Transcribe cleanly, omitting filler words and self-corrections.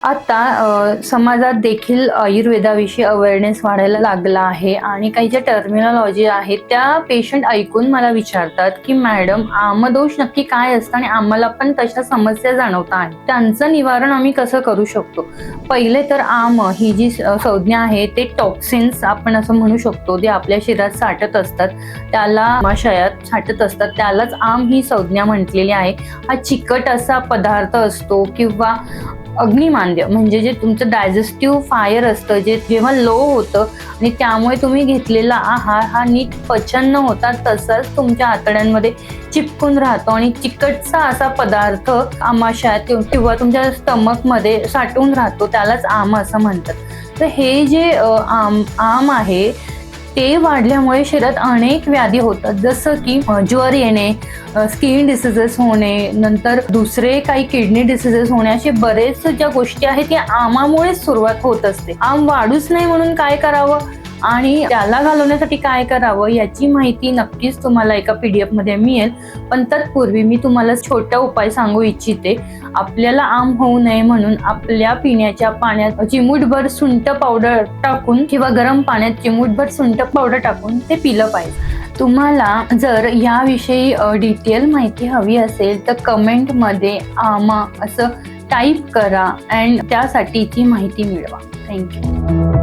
आता समाजात देखील आयुर्वेदाविषयी अवेअरनेस वाढायला लागला आहे आणि काही ज्या टर्मिनॉलॉजी आहेत त्या पेशंट ऐकून मला विचारतात की मॅडम आमदोष नक्की काय असतं आणि आम्हाला पण तशा समस्या जाणवता आहेत, त्यांचं निवारण आम्ही कसं करू शकतो. पहिले तर आम ही जी संज्ञा आहे ते टॉक्सिन्स आपण असं म्हणू शकतो, जे आपल्या शरीरात साठत असतात त्याला आमाशयात साठत असतात त्यालाच आम ही संज्ञा म्हटलेली आहे. हा चिकट असा पदार्थ असतो किंवा अग्निमांद्य म्हणजे जे तुमचं डायजेस्टिव्ह फायर असतं जे जेव्हा लो होतं आणि त्यामुळे तुम्ही घेतलेला आहार हा नीट पचन न होता तसाच तुमच्या आतड्यांमध्ये चिपकून राहतो आणि चिकटचा असा पदार्थ आमाशयात किंवा तुमच्या स्टमकमध्ये साठून राहतो, त्यालाच आम असं म्हणतात. तर हे जे आम आहे ते वाढल्यामुळे शरीरात अनेक व्याधी होतात, जसं की ज्वर येणे, स्किन डिसीजेस होणे, नंतर दुसरे काही किडनी डिसीजेस होणे, असे बरेच ज्या गोष्टी आहेत त्या आमामुळेच सुरुवात होत असते. आम वाढूच नाही म्हणून काय करावं आणि त्याला घालवण्यासाठी काय करावं याची माहिती नक्कीच तुम्हाला एका PDF मध्ये मिळेल. पण तत्पूर्वी मी तुम्हाला छोटा उपाय सांगू इच्छिते. आपल्याला आम होऊ नये म्हणून आपल्या पिण्याच्या पाण्यात चिमूटभर सुंठ पावडर टाकून किंवा गरम पाण्यात चिमूटभर सुंठ पावडर टाकून ते पिलं पाहिजे. तुम्हाला जर याविषयी डिटेल माहिती हवी असेल तर कमेंटमध्ये आमा असं टाईप करा अँड त्यासाठीची माहिती मिळवा. थँक्यू.